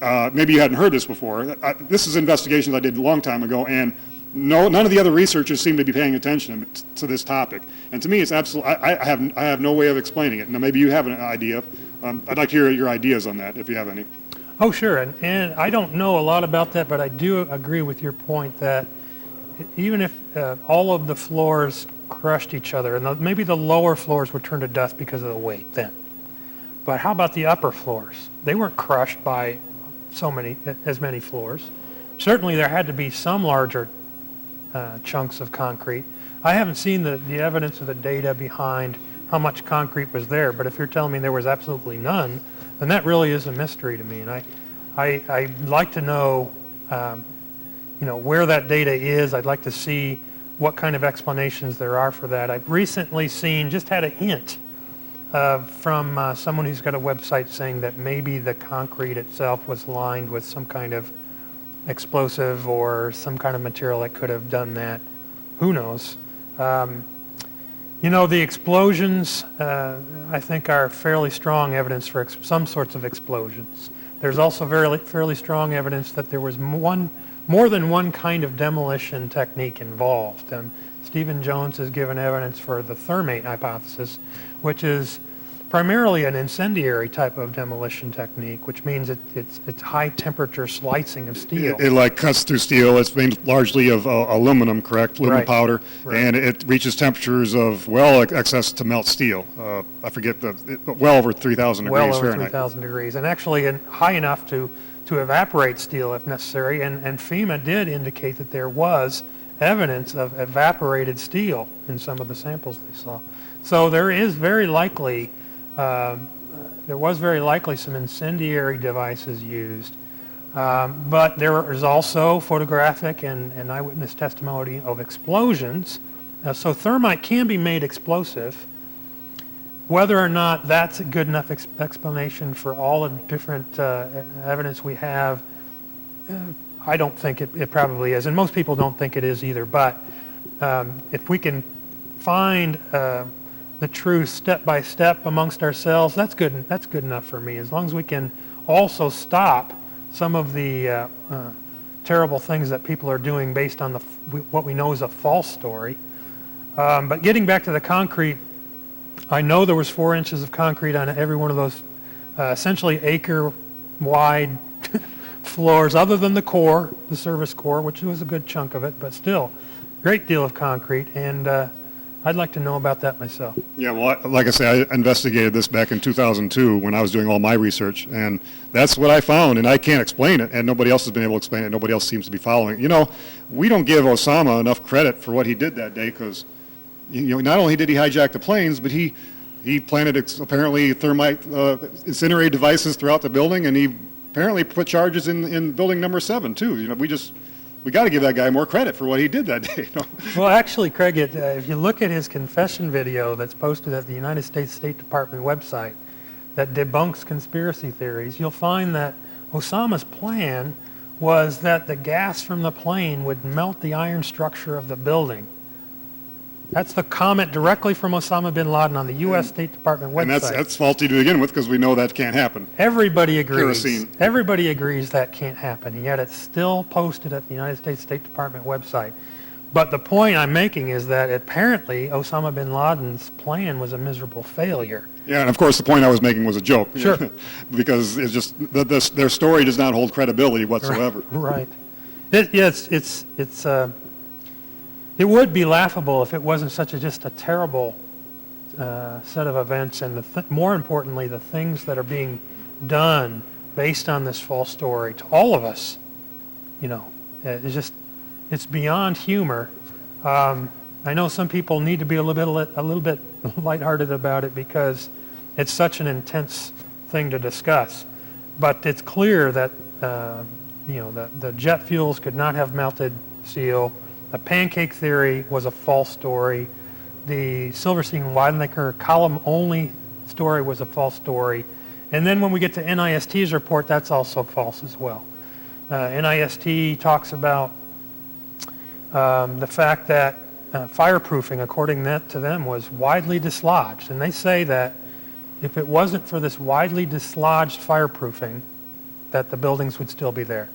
Maybe you hadn't heard this before. This is investigations I did a long time ago, and none of the other researchers seem to be paying attention to this topic. And to me, it's absolutely, I have no way of explaining it. Now, maybe you have an idea. I'd like to hear your ideas on that, if you have any. Oh, sure. And I don't know a lot about that, but I do agree with your point that even if all of the floors crushed each other, and maybe the lower floors would turn to dust because of the weight then. But how about the upper floors? They weren't crushed by as many floors. Certainly there had to be some larger chunks of concrete. I haven't seen the evidence of the data behind how much concrete was there, but if you're telling me there was absolutely none, then that really is a mystery to me. And I'd like to know, where that data is. I'd like to see what kind of explanations there are for that. I've recently had a hint from someone who's got a website saying that maybe the concrete itself was lined with some kind of explosive or some kind of material that could have done that. Who knows? The explosions, I think, are fairly strong evidence for some sorts of explosions. There's also fairly strong evidence that there was more than one kind of demolition technique involved. And Stephen Jones has given evidence for the thermate hypothesis, which is primarily an incendiary type of demolition technique, which means it's high temperature slicing of steel. It cuts through steel. It's made largely of aluminum, correct? Aluminum powder. Right. And it reaches temperatures of excess to melt steel. I forget well over 3,000 degrees Fahrenheit. Well over 3,000 degrees, and actually high enough to evaporate steel if necessary. And FEMA did indicate that there was evidence of evaporated steel in some of the samples they saw. So there is very likely There was very likely some incendiary devices used. But there is also photographic and eyewitness testimony of explosions. So thermite can be made explosive. Whether or not that's a good enough explanation for all the different evidence we have, I don't think it probably is. And most people don't think it is either. But if we can find the truth step by step amongst ourselves, that's good enough for me. As long as we can also stop some of the terrible things that people are doing based on what we know is a false story. But getting back to the concrete, I know there was 4 inches of concrete on every one of those essentially acre-wide floors, other than the core, the service core, which was a good chunk of it, but still, great deal of concrete, and I'd like to know about that myself. Yeah, well, like I say, I investigated this back in 2002 when I was doing all my research, and that's what I found, and I can't explain it, and nobody else has been able to explain it. Nobody else seems to be following it. You know, we don't give Osama enough credit for what he did that day, because not only did he hijack the planes, but he planted apparently thermite incinerated devices throughout the building, and he apparently put charges in building number 7 too. We got to give that guy more credit for what he did that day. Well, actually, Craig, if you look at his confession video that's posted at the United States State Department website that debunks conspiracy theories, you'll find that Osama's plan was that the gas from the plane would melt the iron structure of the building. That's the comment directly from Osama bin Laden on the U.S. State Department website. And that's faulty to begin with, because we know that can't happen. Everybody agrees. Kerosene. Everybody agrees that can't happen, and yet it's still posted at the United States State Department website. But the point I'm making is that apparently Osama bin Laden's plan was a miserable failure. Yeah, and of course the point I was making was a joke. Sure. Because it's just their story does not hold credibility whatsoever. Right. It would be laughable if it wasn't just a terrible set of events, and more importantly, the things that are being done based on this false story to all of us. It's beyond humor. I know some people need to be a little bit lighthearted about it because it's such an intense thing to discuss. But it's clear that the jet fuels could not have melted steel. The pancake theory was a false story. The Silverstein-Weidenbacher column-only story was a false story. And then when we get to NIST's report, that's also false as well. NIST talks about the fact that fireproofing, according to them, was widely dislodged. And they say that if it wasn't for this widely dislodged fireproofing, that the buildings would still be there.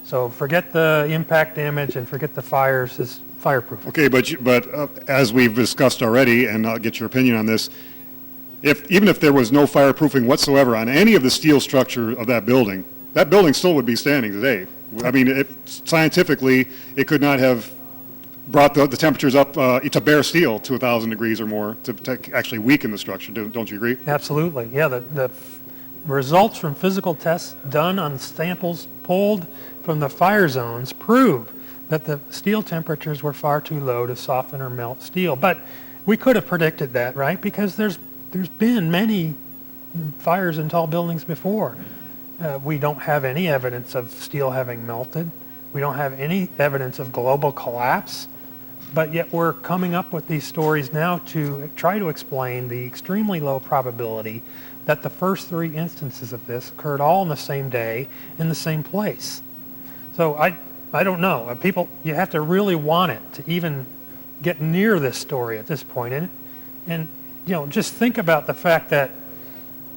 So forget the impact damage and forget the fires, it's fireproof. Okay, but as we've discussed already, and I'll get your opinion on this, even if there was no fireproofing whatsoever on any of the steel structure of that building still would be standing today. I mean, scientifically, it could not have brought the temperatures up to bare steel to 1,000 degrees or more to actually weaken the structure. Don't you agree? Absolutely. Yeah, the results from physical tests done on samples pulled from the fire zones prove that the steel temperatures were far too low to soften or melt steel. But we could have predicted that, right? Because there's been many fires in tall buildings before. We don't have any evidence of steel having melted. We don't have any evidence of global collapse. But yet we're coming up with these stories now to try to explain the extremely low probability that the first 3 instances of this occurred all on the same day in the same place. So I don't know. People, you have to really want it to even get near this story at this point. And just think about the fact that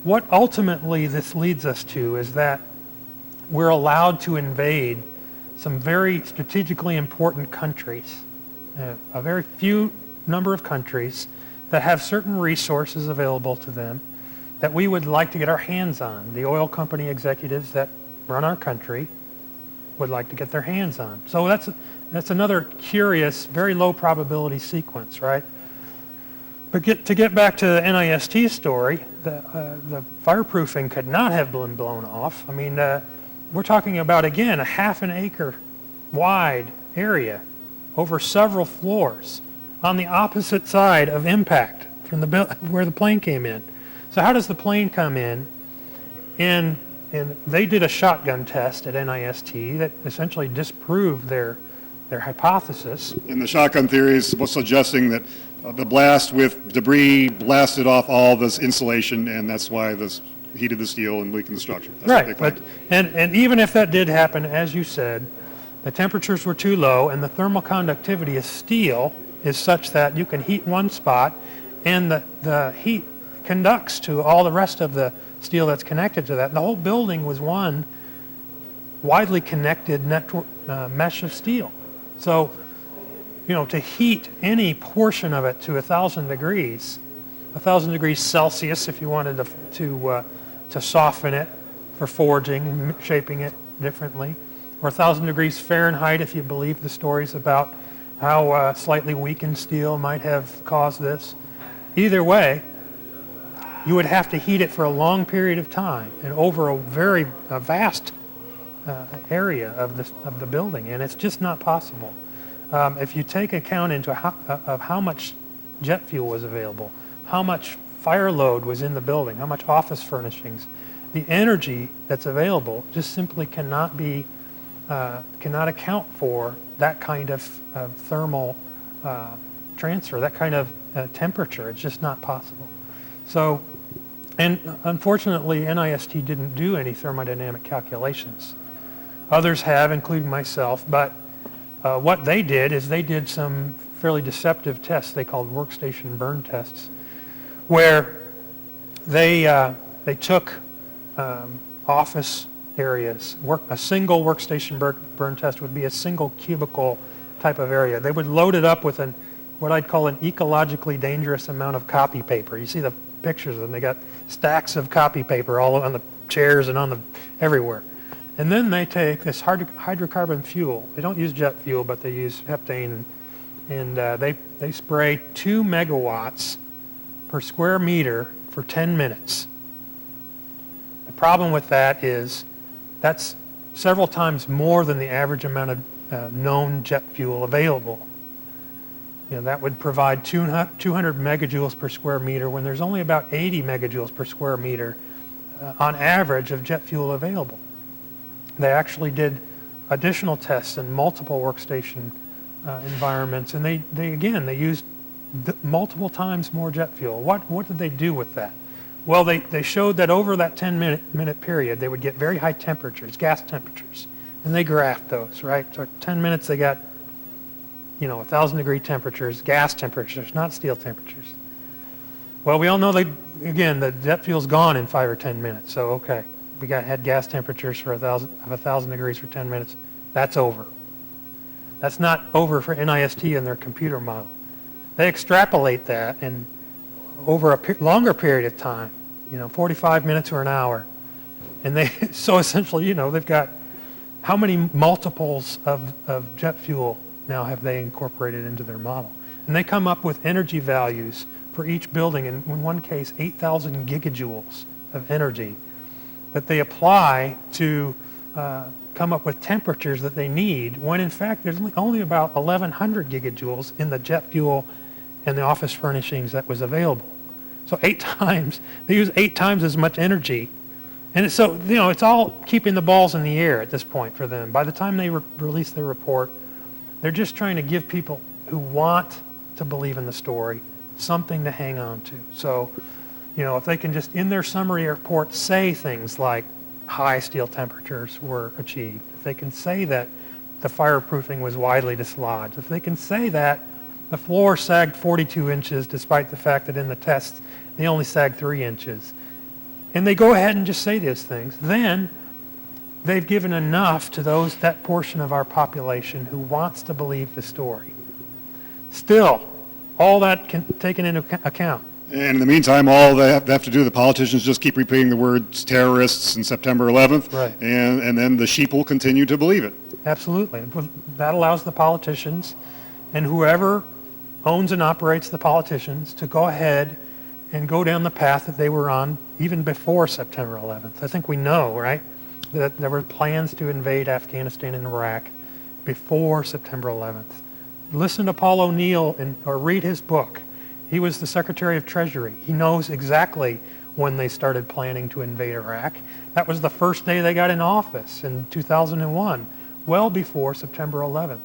what ultimately this leads us to is that we're allowed to invade some very strategically important countries, a very few number of countries that have certain resources available to them that we would like to get our hands on. The oil company executives that run our country would like to get their hands on. So that's another curious, very low probability sequence, right? But to get back to the NIST story, the fireproofing could not have been blown off. I mean, we're talking about, again, a half an acre wide area over several floors on the opposite side of impact from where the plane came in. So how does the plane come in? And they did a shotgun test at NIST that essentially disproved their hypothesis. And the shotgun theory is suggesting that the blast with debris blasted off all this insulation, and that's why this heated the steel and weakened the structure. That's what they Right, claim. and even if that did happen, as you said, the temperatures were too low, and the thermal conductivity of steel is such that you can heat one spot, and the heat conducts to all the rest of the steel that's connected to that. And the whole building was one widely connected network, mesh of steel. So, to heat any portion of it to 1,000 degrees, 1,000 degrees Celsius if you wanted to soften it for forging, shaping it differently, or 1,000 degrees Fahrenheit if you believe the stories about how slightly weakened steel might have caused this. Either way, you would have to heat it for a long period of time and over a very vast area of the building, and it's just not possible. If you take account of how much jet fuel was available, how much fire load was in the building, how much office furnishings, the energy that's available just simply cannot account for that kind of thermal transfer, that kind of temperature. It's just not possible. So, and unfortunately, NIST didn't do any thermodynamic calculations. Others have, including myself, but what they did is they did some fairly deceptive tests they called workstation burn tests, where they took office areas. A single workstation burn test would be a single cubicle type of area. They would load it up with what I'd call an ecologically dangerous amount of copy paper. You see the pictures of them. They got stacks of copy paper all on the chairs and everywhere. And then they take this hydrocarbon fuel. They don't use jet fuel, but they use heptane, and they spray 2 megawatts per square meter for 10 minutes. The problem with that is that's several times more than the average amount of known jet fuel available. That would provide 200 megajoules per square meter when there's only about 80 megajoules per square meter on average of jet fuel available. They actually did additional tests in multiple workstation environments, and they used multiple times more jet fuel. What did they do with that? Well, they showed that over that 10-minute period, they would get very high temperatures, gas temperatures, and they graphed those, right? So 10 minutes, they got 1,000 degree temperatures, gas temperatures, not steel temperatures. Well, we all know the jet fuel's gone in 5 or 10 minutes. So, okay, we had gas temperatures for 1,000 degrees for 10 minutes. That's over. That's not over for NIST and their computer model. They extrapolate that and over a longer period of time, 45 minutes or an hour. And so essentially, they've got how many multiples of jet fuel now have they incorporated into their model? And they come up with energy values for each building, and in one case, 8,000 gigajoules of energy that they apply to come up with temperatures that they need, when in fact there's only about 1,100 gigajoules in the jet fuel and the office furnishings that was available. So they use 8 times as much energy. And it's all keeping the balls in the air at this point for them. By the time they release their report, they're just trying to give people who want to believe in the story something to hang on to. So, if they can just in their summary report say things like high steel temperatures were achieved, if they can say that the fireproofing was widely dislodged, if they can say that the floor sagged 42 inches despite the fact that in the tests they only sagged 3 inches, and they go ahead and just say those things, then they've given enough to that portion of our population who wants to believe the story. Still, all that taken into account. And in the meantime, all they have to do, the politicians just keep repeating the words terrorists and September 11th, right. and then the sheep will continue to believe it. Absolutely. That allows the politicians and whoever owns and operates the politicians to go ahead and go down the path that they were on even before September 11th. I think we know, right, that there were plans to invade Afghanistan and Iraq before September 11th. Listen to Paul O'Neill or read his book. He was the Secretary of Treasury. He knows exactly when they started planning to invade Iraq. That was the first day they got in office in 2001, well before September 11th.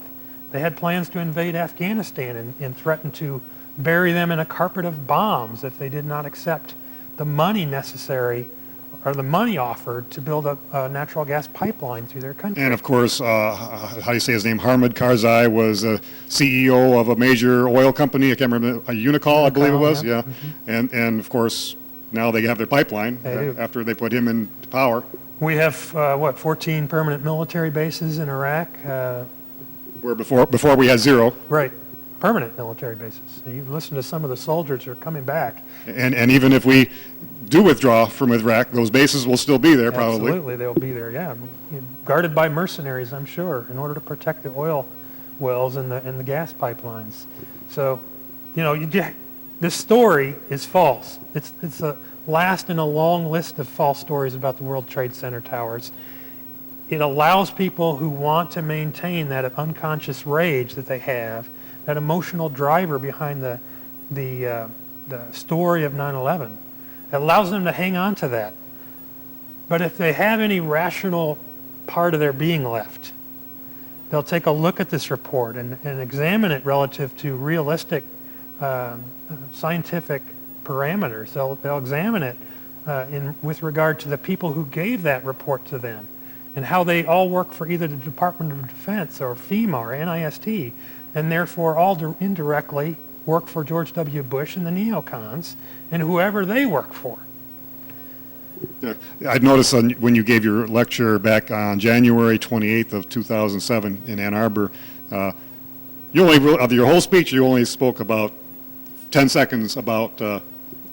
They had plans to invade Afghanistan and threatened to bury them in a carpet of bombs if they did not accept the money necessary or the money offered to build a natural gas pipeline through their country. And of course, how do you say his name? Hamid Karzai was a CEO of a major oil company. I can't remember, Unicol, I believe it was. Yeah. Mm-hmm. And of course, now they have their pipeline after they put him into power. We have, 14 permanent military bases in Iraq? Where before we had 0. Right. Permanent military bases. You listen to some of the soldiers who are coming back. And even if we do withdraw from Iraq, those bases will still be there probably. Absolutely, they'll be there, yeah. Guarded by mercenaries, I'm sure, in order to protect the oil wells and the gas pipelines. So, this story is false. It's the last in a long list of false stories about the World Trade Center towers. It allows people who want to maintain that unconscious rage that they have, that emotional driver behind the story of 9/11. It allows them to hang on to that. But if they have any rational part of their being left, they'll take a look at this report and examine it relative to realistic scientific parameters. They'll examine it with regard to the people who gave that report to them and how they all work for either the Department of Defense or FEMA or NIST, and therefore all indirectly work for George W. Bush and the neocons and whoever they work for. Yeah, I'd noticed when you gave your lecture back on January 28th of 2007 in Ann Arbor, you only, of your whole speech, you only spoke about 10 seconds about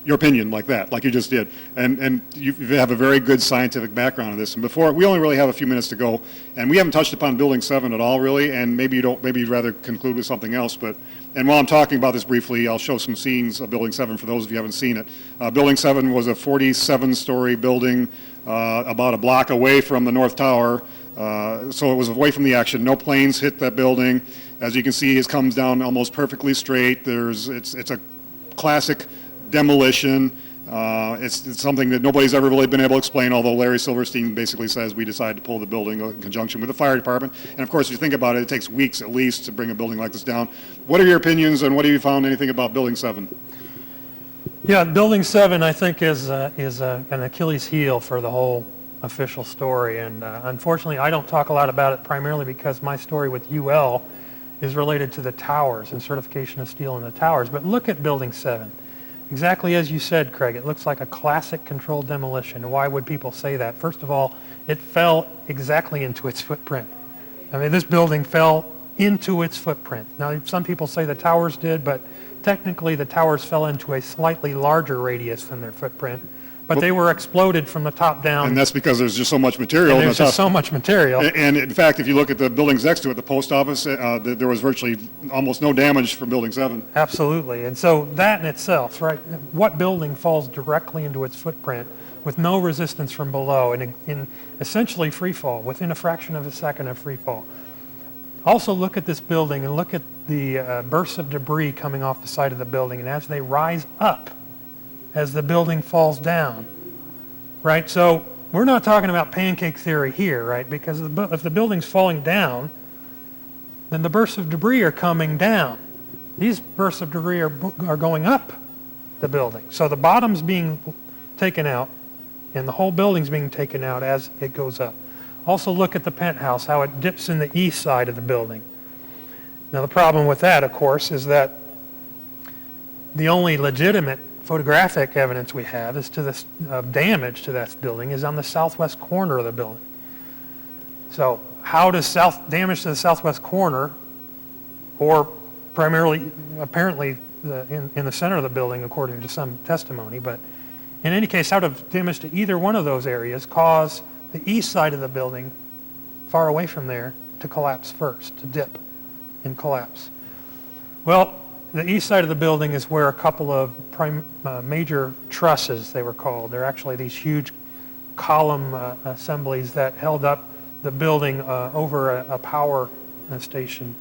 your opinion like that, like you just did. And you have a very good scientific background on this. And before, we only really have a few minutes to go, and we haven't touched upon Building 7 at all, really, and maybe you'd rather conclude with something else. And while I'm talking about this briefly, I'll show some scenes of Building 7 for those of you who haven't seen it. Building 7 was a 47-story building about a block away from the North Tower, so it was away from the action. No planes hit that building. As you can see, it comes down almost perfectly straight. It's a classic demolition. It's something that nobody's ever really been able to explain, although Larry Silverstein basically says we decided to pull the building in conjunction with the fire department. And of course, if you think about it, it takes weeks at least to bring a building like this down. What are your opinions, and what have you found anything about Building 7? Yeah, Building 7, I think, is an Achilles heel for the whole official story. And unfortunately, I don't talk a lot about it primarily because my story with UL is related to the towers and certification of steel in the towers. But look at Building 7. Exactly as you said, Craig, it looks like a classic controlled demolition. Why would people say that? First of all, it fell exactly into its footprint. I mean, this building fell into its footprint. Now, some people say the towers did, but technically the towers fell into a slightly larger radius than their footprint. But they were exploded from the top down. And that's because there's just so much material. And there's just so much material. And in fact, if you look at the buildings next to it, the post office, there was virtually almost no damage from Building 7. Absolutely. And so that in itself, right, what building falls directly into its footprint with no resistance from below and in essentially free fall, within a fraction of a second of free fall? Also look at this building and look at the bursts of debris coming off the side of the building. And as they rise up, as the building falls down, right? So we're not talking about pancake theory here, right? Because if the building's falling down, then the bursts of debris are coming down. These bursts of debris are going up the building. So the bottom's being taken out, and the whole building's being taken out as it goes up. Also look at the penthouse, how it dips in the east side of the building. Now the problem with that, of course, is that the only legitimate photographic evidence we have is to this damage to that building is on the southwest corner of the building. So how does damage to the southwest corner, or primarily, apparently in the center of the building according to some testimony, but in any case, how does damage to either one of those areas cause the east side of the building far away from there to collapse first, to dip and collapse? Well, the east side of the building is where a couple of major trusses, they were called. They're actually these huge column assemblies that held up the building over a power station.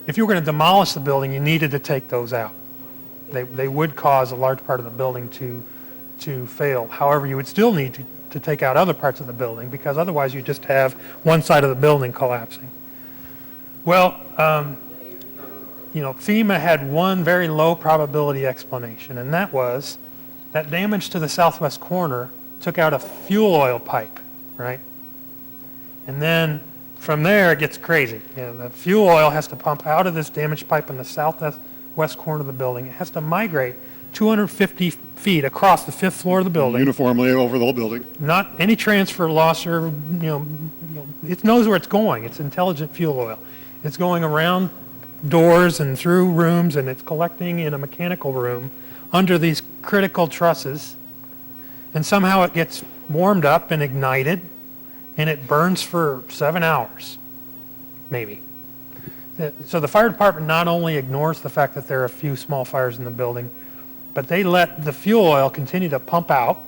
If you were going to demolish the building, you needed to take those out. They would cause a large part of the building to fail. However, you would still need to take out other parts of the building, because otherwise you just have one side of the building collapsing. Well, FEMA had one very low probability explanation, and that was that damage to the southwest corner took out a fuel oil pipe, right? And then from there it gets crazy. The fuel oil has to pump out of this damaged pipe in the southwest corner of the building. It has to migrate 250 feet across the 5th floor of the building. Uniformly over the whole building. Not any transfer loss or, it knows where it's going. It's intelligent fuel oil. It's going around doors and through rooms, and it's collecting in a mechanical room under these critical trusses, and somehow it gets warmed up and ignited, and it burns for 7 hours, maybe. So the fire department not only ignores the fact that there are a few small fires in the building, but they let the fuel oil continue to pump out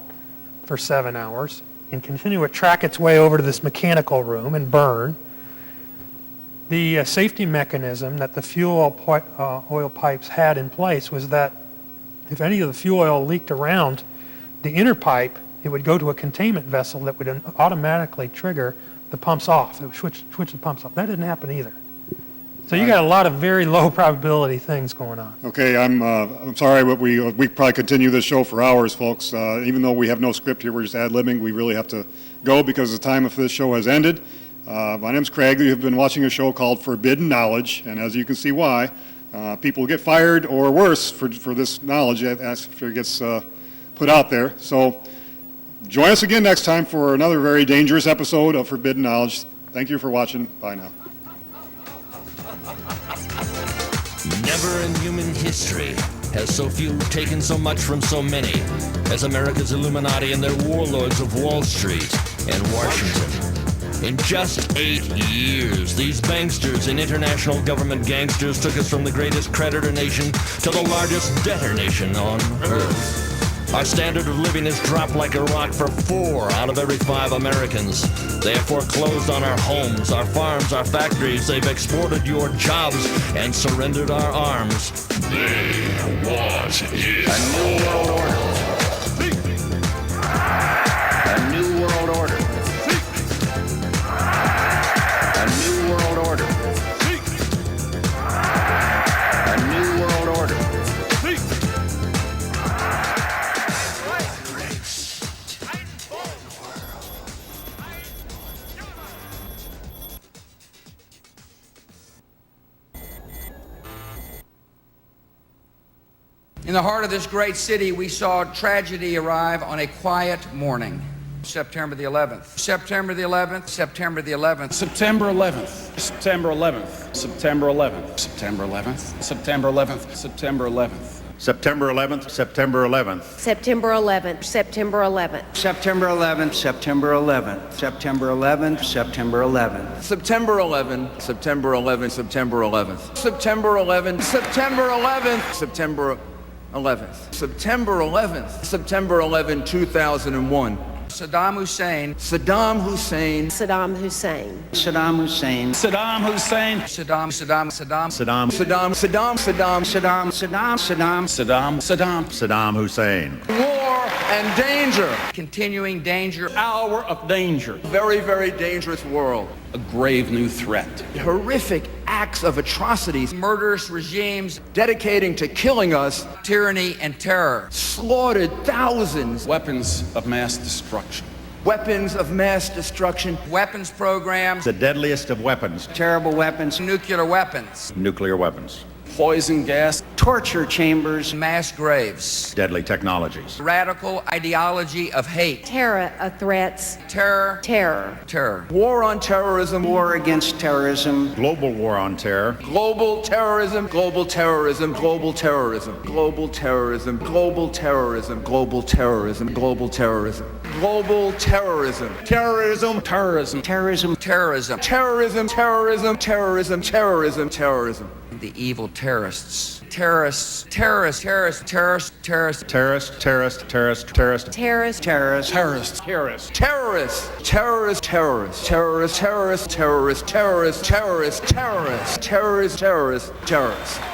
for 7 hours and continue to track its way over to this mechanical room and burn. The safety mechanism that the fuel oil pipes had in place was that if any of the fuel oil leaked around the inner pipe, it would go to a containment vessel that would automatically trigger the pumps off. It would switch the pumps off. That didn't happen either. So you got a lot of very low probability things going on. Okay, I'm sorry, but we probably continue this show for hours, folks. Even though we have no script here, we're just ad-libbing. We really have to go because the time of this show has ended. My name's Craig. You've been watching a show called Forbidden Knowledge, and as you can see why, people get fired or worse for this knowledge after it gets put out there. So join us again next time for another very dangerous episode of Forbidden Knowledge. Thank you for watching. Bye now. Never in human history has so few taken so much from so many as America's Illuminati and their warlords of Wall Street and Washington. In just 8 years, these banksters and international government gangsters took us from the greatest creditor nation to the largest debtor nation on earth. Our standard of living has dropped like a rock for 4 out of every 5 Americans. They have foreclosed on our homes, our farms, our factories. They've exported your jobs and surrendered our arms. They want it. A new world order. A new world order. A new world order. A new world order. In the heart of this great city, we saw tragedy arrive on a quiet morning. September the 11th. September the 11th. September the 11th. September 11th. September 11th. September 11th. September 11th. September 11th. September 11th. September 11th, September 11th. September 11th, September 11th. September 11th, September 11th. September 11th, September 11th. September 11, September 11, September 11th. September 11, September 11th, September 11th. September 11th, September 11, 2001. Saddam Hussein. Saddam Hussein. Saddam Hussein. Saddam Hussein. Saddam Hussein. Saddam. Saddam. Saddam. Saddam. Saddam. Saddam. Saddam. Saddam. Saddam Hussein. War and danger. Continuing danger. Hour of danger. Very, very dangerous world. A grave new threat. Horrific acts of atrocities. Murderous regimes. Dedicating to killing us. Tyranny and terror. Slaughtered thousands. Weapons of mass destruction. Weapons of mass destruction. Weapons programs. The deadliest of weapons. Terrible weapons. Nuclear weapons. Nuclear weapons. Poison gas. Torture chambers. Mass graves. Deadly technologies. Radical ideology of hate. Terror threats. Terror. Terror. Terror. War on terrorism. War against terrorism. Global war on terror. Global terrorism. Global terrorism. Global terrorism. Global terrorism. Global terrorism. Global terrorism. Global terrorism. Global terrorism. Terrorism. Terrorism. Terrorism. Terrorism. Terrorism. Terrorism. Terrorism. Terrorism. Terrorism. The evil terrorists. Terrorists. Terrorists. Terrorists. Terrorists. Terrorists. Terrorist, terrorist, terrorist, terrorist. Terrorist. Terrorist. Terrorists. Terrorists. Terrorists, terrorists, terrorists, terrorists, terrorists, terrorists, terrorists, terrorists, terrorists, terrorists, terrorists, terrorists.